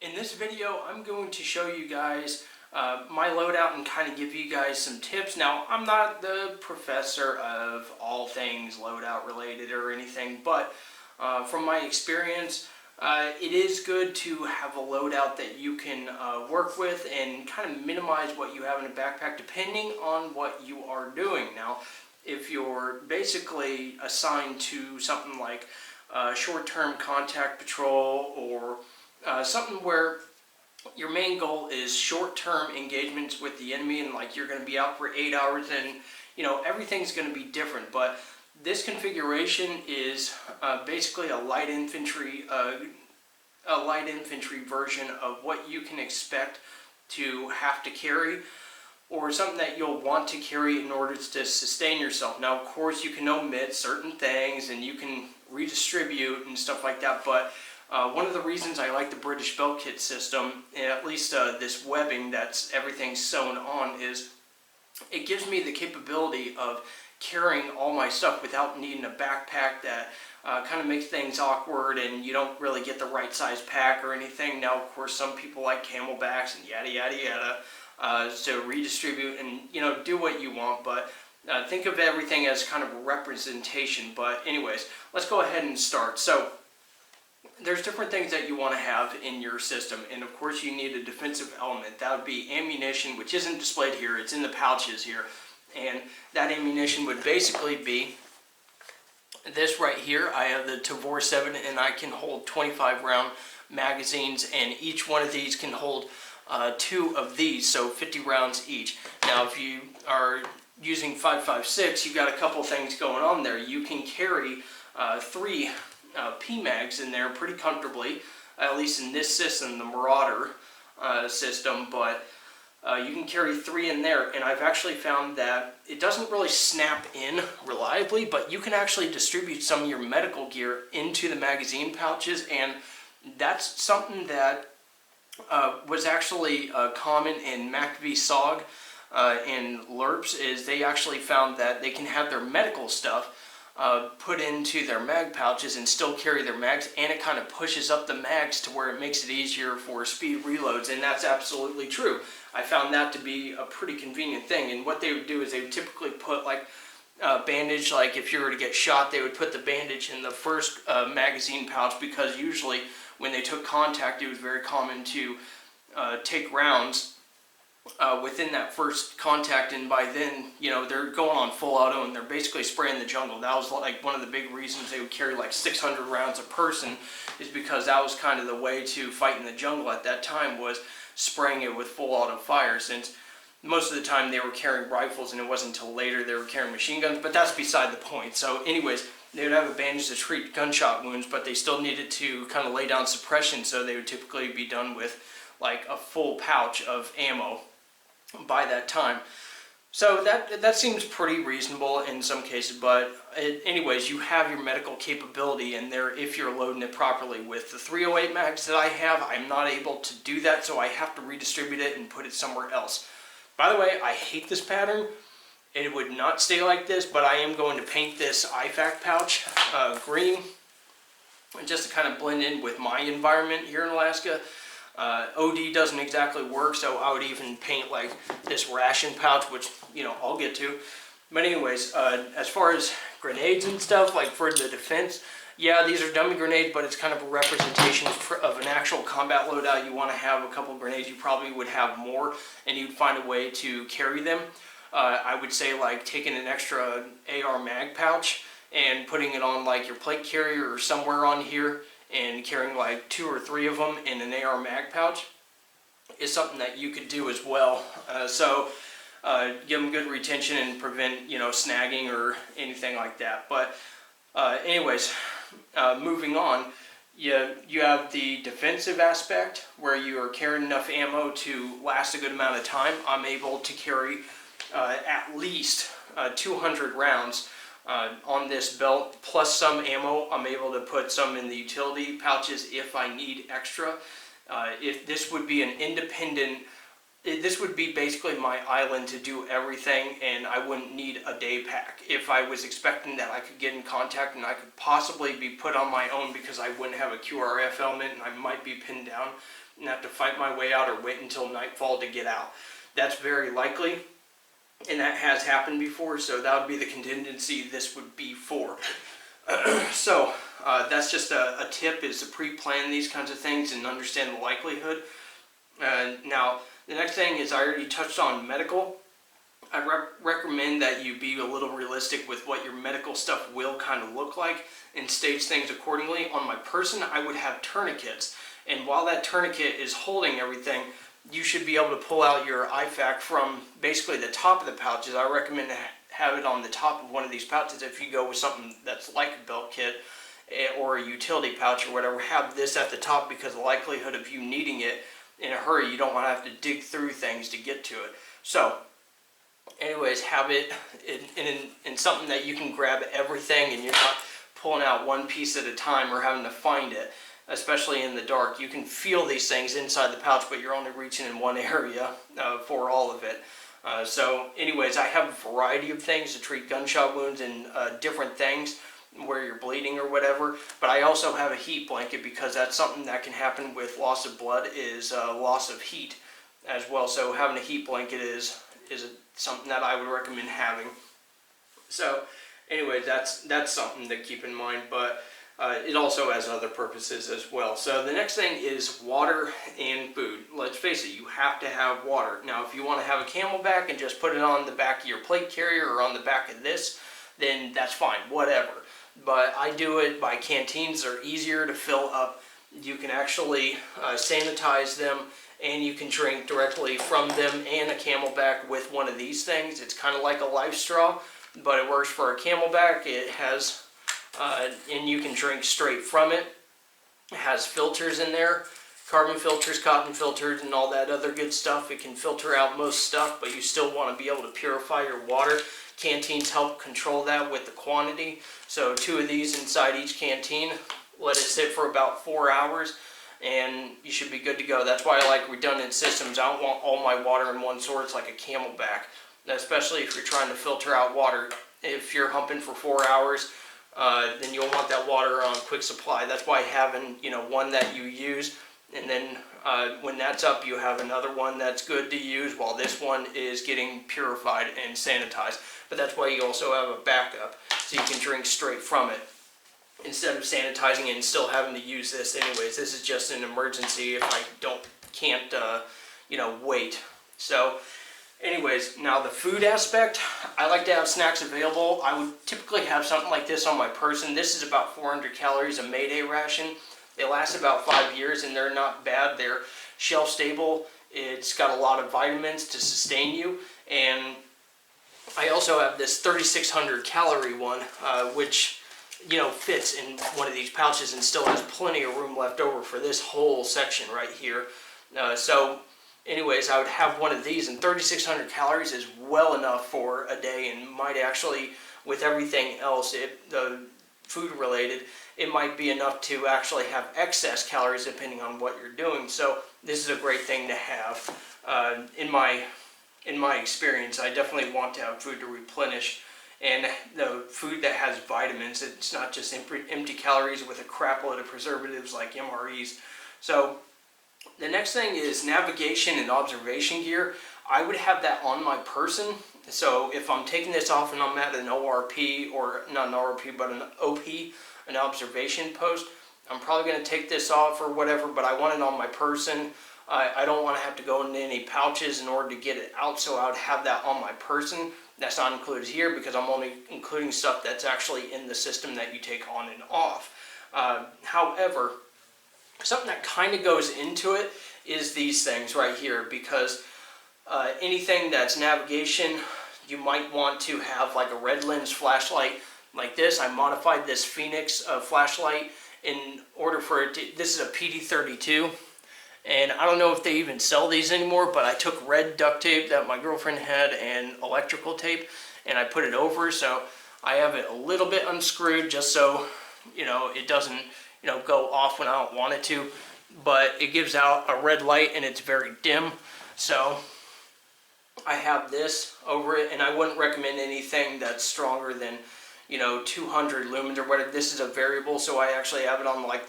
In this video, I'm going to show you guys my loadout and kind of give you guys some tips. Now, I'm not the professor of all things loadout related or anything, but from my experience, it is good to have a loadout that you can work with and kind of minimize what you have in a backpack depending on what you are doing. Now, if you're basically assigned to something like short-term contact patrol or something where your main goal is short-term engagements with the enemy, and like you're going to be out for 8 hours, and everything's going to be different. But this configuration is basically a light infantry version of what you can expect to have to carry, or something that you'll want to carry in order to sustain yourself. Now, of course, you can omit certain things and you can redistribute and stuff like that, but one of the reasons I like the British belt kit system, at least this webbing that's everything sewn on, is it gives me the capability of carrying all my stuff without needing a backpack that kind of makes things awkward and you don't really get the right size pack or anything. Now, of course, some people like camelbacks and yada yada yada, so redistribute and do what you want, but think of everything as kind of a representation. But anyways, let's go ahead and start. So there's different things that you want to have in your system, and of course you need a defensive element. That would be ammunition, which isn't displayed here, it's in the pouches here, and that ammunition would basically be this right here. I have the Tavor 7 and I can hold 25 round magazines, and each one of these can hold 2 of these, so 50 rounds each. Now if you are using 5.56, you've got a couple things going on there. You can carry 3 PMags in there pretty comfortably, at least in this system, the Marauder system, but you can carry 3 in there, and I've actually found that it doesn't really snap in reliably, but you can actually distribute some of your medical gear into the magazine pouches, and that's something that was actually common in MACV SOG and LERPs, is they actually found that they can have their medical stuff put into their mag pouches and still carry their mags, and it kind of pushes up the mags to where it makes it easier for speed reloads, and that's absolutely true. I found that to be a pretty convenient thing, and what they would do is they would typically put like bandage, like if you were to get shot, they would put the bandage in the first magazine pouch, because usually when they took contact, it was very common to take rounds within that first contact, and by then they're going on full auto and they're basically spraying the jungle. That was like one of the big reasons they would carry like 600 rounds a person, is because that was kind of the way to fight in the jungle at that time, was spraying it with full auto fire, since most of the time they were carrying rifles, and it wasn't until later they were carrying machine guns, but that's beside the point. So anyways, they would have a bandage to treat gunshot wounds, but they still needed to kind of lay down suppression, so they would typically be done with like a full pouch of ammo by that time. So that seems pretty reasonable in some cases, but anyways, you have your medical capability in there if you're loading it properly. With the 308 mags that I have, I'm not able to do that, so I have to redistribute it and put it somewhere else. By the way, I hate this pattern. It would not stay like this, but I am going to paint this IFAC pouch green, just to kind of blend in with my environment here in Alaska. OD doesn't exactly work, so I would even paint like this ration pouch, which I'll get to. But anyways, as far as grenades and stuff, like for the defense, yeah, these are dummy grenades, but it's kind of a representation of an actual combat loadout. You want to have a couple grenades. You probably would have more, and you'd find a way to carry them. I would say like taking an extra AR mag pouch and putting it on like your plate carrier or somewhere on here, and carrying like 2 or 3 of them in an AR mag pouch is something that you could do as well. So give them good retention and prevent snagging or anything like that. But anyways, moving on, you have the defensive aspect where you are carrying enough ammo to last a good amount of time. I'm able to carry at least 200 rounds on this belt, plus some ammo. I'm able to put some in the utility pouches if I need extra. If this would be an independent this would be basically my island to do everything, and I wouldn't need a day pack. If I was expecting that I could get in contact and I could possibly be put on my own because I wouldn't have a QRF element and I might be pinned down and have to fight my way out or wait until nightfall to get out. That's very likely, and that has happened before, so that would be the contingency this would be for. So that's just a tip, is to pre-plan these kinds of things and understand the likelihood. Now, the next thing is, I already touched on medical. I recommend that you be a little realistic with what your medical stuff will kind of look like and stage things accordingly. On my person, I would have tourniquets. And while that tourniquet is holding everything, you should be able to pull out your IFAK from basically the top of the pouches. I recommend to have it on the top of one of these pouches. If you go with something that's like a belt kit or a utility pouch or whatever, have this at the top, because the likelihood of you needing it in a hurry, you don't want to have to dig through things to get to it. So anyways, have it in something that you can grab everything and you're not pulling out one piece at a time or having to find it, especially in the dark. You can feel these things inside the pouch, but you're only reaching in one area for all of it. So anyways, I have a variety of things to treat gunshot wounds and different things where you're bleeding or whatever, but I also have a heat blanket, because that's something that can happen with loss of blood, is loss of heat as well. So having a heat blanket is something that I would recommend having. So anyway, that's something to keep in mind, but it also has other purposes as well. So the next thing is water and food. Let's face it, you have to have water. Now, if you want to have a Camelback and just put it on the back of your plate carrier or on the back of this, then that's fine, whatever. But I do it by canteens. They're easier to fill up. You can actually sanitize them, and you can drink directly from them and a Camelback with one of these things. It's kind of like a life straw, but it works for a Camelback. It has, and you can drink straight from it. It has filters in there, carbon filters, cotton filters, and all that other good stuff. It can filter out most stuff, but you still want to be able to purify your water. Canteens help control that with the quantity. So 2 of these inside each canteen. Let it sit for about 4 hours, and you should be good to go. That's why I like redundant systems. I don't want all my water in one source like a Camelback, especially if you're trying to filter out water. If you're humping for 4 hours, then you'll want that water on quick supply. That's why having, one that you use, and then when that's up, you have another one that's good to use while this one is getting purified and sanitized. But that's why you also have a backup, so you can drink straight from it instead of sanitizing it and still having to use this anyways. This is just an emergency if I can't wait. So anyways, now the food aspect, I like to have snacks available. I would typically have something like this on my person. This is about 400 calories, a Mayday ration. They last about 5 years, and they're not bad. They're shelf stable. It's got a lot of vitamins to sustain you. And I also have this 3,600 calorie one, which fits in one of these pouches and still has plenty of room left over for this whole section right here. So anyways, I would have one of these, and 3,600 calories is well enough for a day, and might actually, with everything else, the food related, it might be enough to actually have excess calories depending on what you're doing. So this is a great thing to have. In my experience, I definitely want to have food to replenish, and the food that has vitamins. It's not just empty calories with a crap load of preservatives like MREs. So the next thing is navigation and observation gear. I would have that on my person. So if I'm taking this off and I'm at an ORP, or not an ORP, but an OP, an observation post, I'm probably going to take this off or whatever, but I want it on my person. I don't want to have to go into any pouches in order to get it out, so I would have that on my person. That's not included here because I'm only including stuff that's actually in the system that you take on and off. However, something that kind of goes into it is these things right here, because anything that's navigation, you might want to have like a red lens flashlight like this. I modified this Phoenix flashlight in order for it to, this is a PD32, and I don't know if they even sell these anymore, but I took red duct tape that my girlfriend had and electrical tape, and I put it over, so I have it a little bit unscrewed just so it doesn't go off when I don't want it to, but it gives out a red light and it's very dim. So I have this over it, and I wouldn't recommend anything that's stronger than, 200 lumens or whatever. This is a variable, so I actually have it on like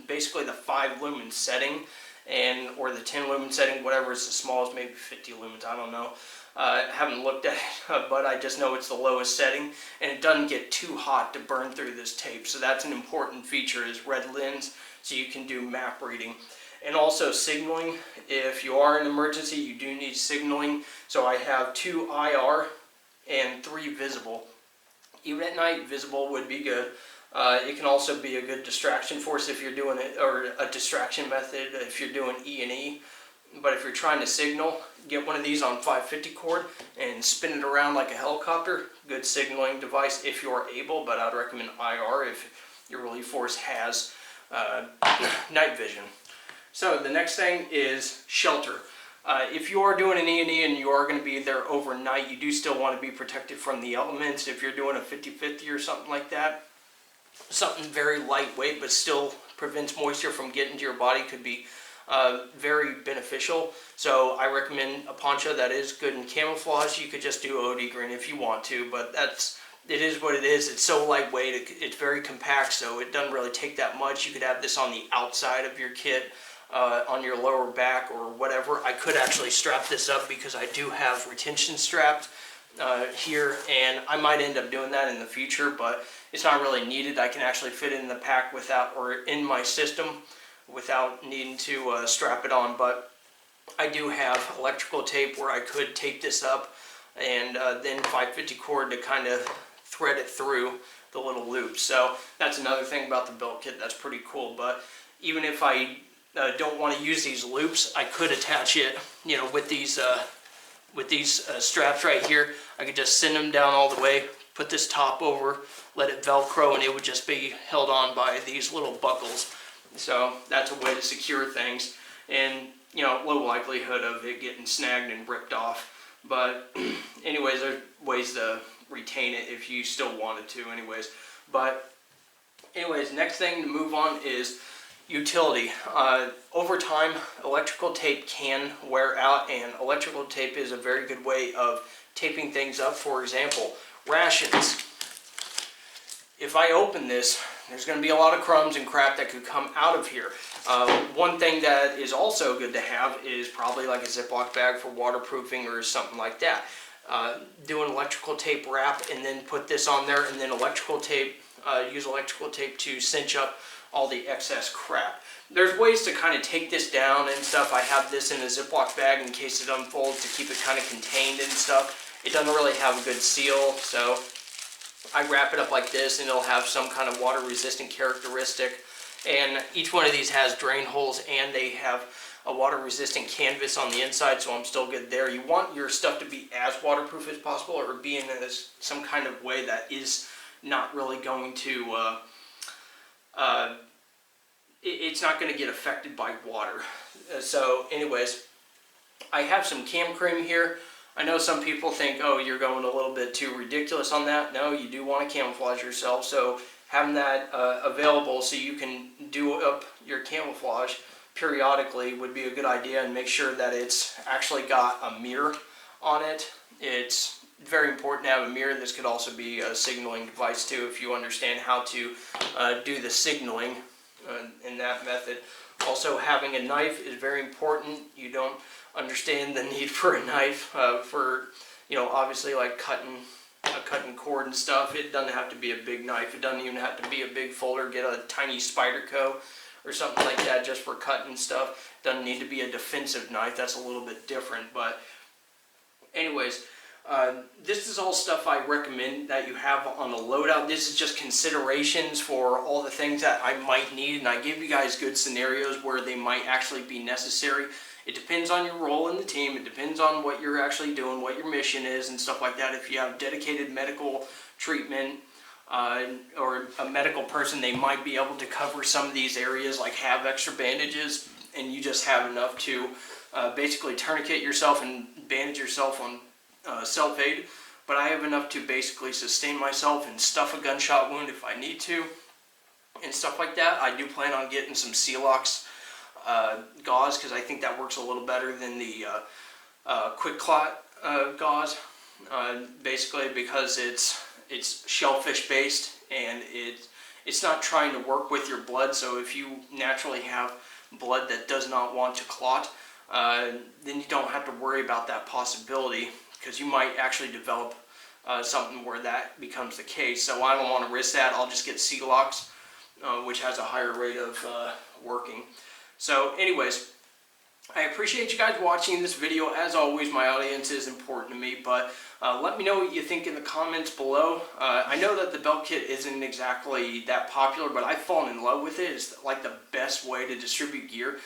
basically the 5 lumen setting, or the 10 lumen setting, whatever is the smallest, maybe 50 lumens, I don't know. Haven't looked at it, but I just know it's the lowest setting, and it doesn't get too hot to burn through this tape. So that's an important feature, is red lens, so you can do map reading. And also signaling. If you are in an emergency, you do need signaling. So I have 2 IR and 3 visible. Even at night, visible would be good. It can also be a good distraction force if you're doing it, or a distraction method if you're doing E&E. But if you're trying to signal, get one of these on 550 cord and spin it around like a helicopter. Good signaling device if you're able, but I'd recommend IR if your relief force has night vision. So the next thing is shelter. If you are doing an E&E and you are going to be there overnight, you do still want to be protected from the elements. If you're doing a 50-50 or something like that, something very lightweight but still prevents moisture from getting to your body could be very beneficial. So I recommend a poncho that is good in camouflage. You could just do OD green if you want to, but it is what it is. It's so lightweight, it's very compact, so it doesn't really take that much. You could have this on the outside of your kit, on your lower back or whatever. I could actually strap this up because I do have retention strapped here, and I might end up doing that in the future, but it's not really needed. I can actually fit it in the pack or in my system without needing to strap it on. But I do have electrical tape where I could tape this up, and then 550 cord to kind of thread it through the little loops. So that's another thing about the belt kit that's pretty cool. But even if I don't want to use these loops, I could attach it, with these straps right here. I could just send them down all the way, put this top over, let it Velcro, and it would just be held on by these little buckles. So that's a way to secure things, and low likelihood of it getting snagged and ripped off. But anyways, there's ways to retain it if you still wanted to anyways. But anyways, next thing to move on is utility. Over time, electrical tape can wear out, and electrical tape is a very good way of taping things up. For example, rations. If I open this, there's going to be a lot of crumbs and crap that could come out of here. One thing that is also good to have is probably like a Ziploc bag for waterproofing or something like that. Do an electrical tape wrap and then put this on there, and then electrical tape, use electrical tape to cinch up all the excess crap. There's ways to kind of take this down and stuff. I have this in a Ziploc bag in case it unfolds to keep it kind of contained and stuff. It doesn't really have a good seal, so I wrap it up like this, and it'll have some kind of water resistant characteristic. And each one of these has drain holes, and they have a water resistant canvas on the inside, so I'm still good there. You want your stuff to be as waterproof as possible, or be in some kind of way that is not really going to it's not going to get affected by water. So anyways, I have some cam cream here. I know some people think, oh, you're going a little bit too ridiculous on that. No, you do want to camouflage yourself, so having that available so you can do up your camouflage periodically would be a good idea, and make sure that it's actually got a mirror on it. It's very important to have a mirror. This could also be a signaling device too, if you understand how to do the signaling in that method. Also, having a knife is very important. You don't understand the need for a knife for, obviously like cutting cord and stuff. It doesn't have to be a big knife. It doesn't even have to be a big folder. Get a tiny Spyderco or something like that just for cutting stuff. Doesn't need to be a defensive knife. That's a little bit different. But anyways, this is all stuff I recommend that you have on a loadout. This is just considerations for all the things that I might need, and I give you guys good scenarios where they might actually be necessary. It depends on your role in the team. It depends on what you're actually doing, what your mission is, and stuff like that. If you have dedicated medical treatment or a medical person, they might be able to cover some of these areas, like have extra bandages, and you just have enough to basically tourniquet yourself and bandage yourself on self-aid. But I have enough to basically sustain myself and stuff a gunshot wound if I need to and stuff like that. I do plan on getting some Celox gauze, because I think that works a little better than the quick clot gauze, basically because it's shellfish based, and it's not trying to work with your blood. So if you naturally have blood that does not want to clot, then you don't have to worry about that possibility, because you might actually develop something where that becomes the case. So I don't want to risk that. I'll just get Celox, which has a higher rate of working. So anyways, I appreciate you guys watching this video. As always, my audience is important to me, but let me know what you think in the comments below. I know that the belt kit isn't exactly that popular, but I've fallen in love with it. It's like the best way to distribute gear.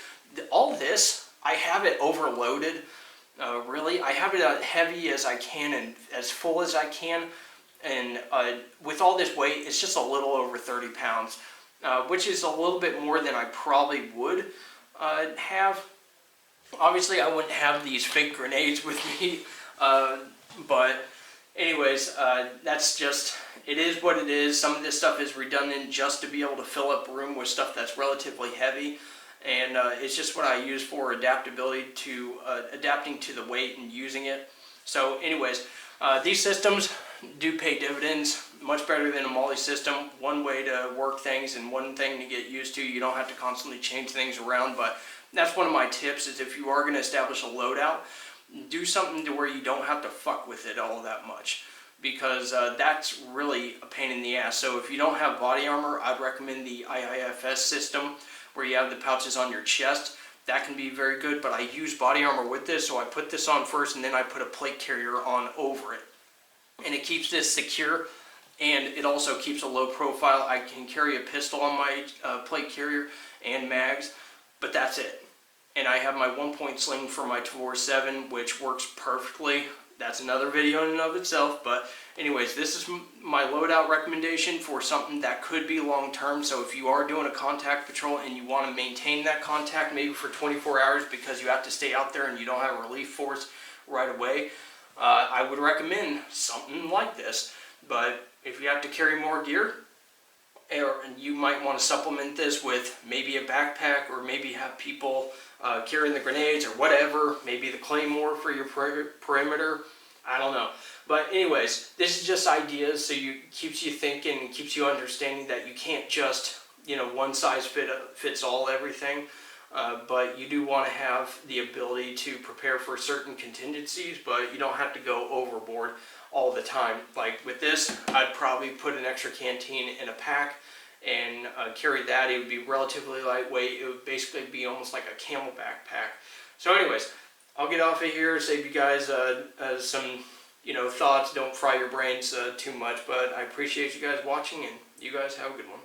All this, I have it overloaded. Really, I have it as heavy as I can and as full as I can. And with all this weight, it's just a little over 30 pounds, which is a little bit more than I probably would have. Obviously, I wouldn't have these fake grenades with me, but anyways, that's just, it is what it is. Some of this stuff is redundant just to be able to fill up room with stuff that's relatively heavy, and it's just what I use for adaptability to, adapting to the weight and using it. So anyways, these systems do pay dividends, much better than a MOLLE system. One way to work things and one thing to get used to. You don't have to constantly change things around, but that's one of my tips, is if you are going to establish a loadout, do something to where you don't have to fuck with it all that much, because that's really a pain in the ass. So if you don't have body armor, I'd recommend the IIFS system, where you have the pouches on your chest. That can be very good, but I use body armor with this, so I put this on first and then I put a plate carrier on over it. And it keeps this secure, and it also keeps a low profile. I can carry a pistol on my plate carrier and mags, but that's it. And I have my 1-point sling for my 247, which works perfectly. That's another video in and of itself. But anyways, this is my loadout recommendation for something that could be long term. So if you are doing a contact patrol and you want to maintain that contact maybe for 24 hours because you have to stay out there and you don't have a relief force right away, I would recommend something like this. But if you have to carry more gear, and you might want to supplement this with maybe a backpack, or maybe have people carrying the grenades or whatever, maybe the claymore for your perimeter, I don't know. But anyways, this is just ideas, so keeps you thinking and keeps you understanding that you can't just, one size fits all everything, but you do want to have the ability to prepare for certain contingencies, but you don't have to go overboard all the time. Like with this, I'd probably put an extra canteen in a pack and carry that. It would be relatively lightweight. It would basically be almost like a camelback pack. So anyways, I'll get off of here, save you guys some thoughts. Don't fry your brains too much, but I appreciate you guys watching, and you guys have a good one.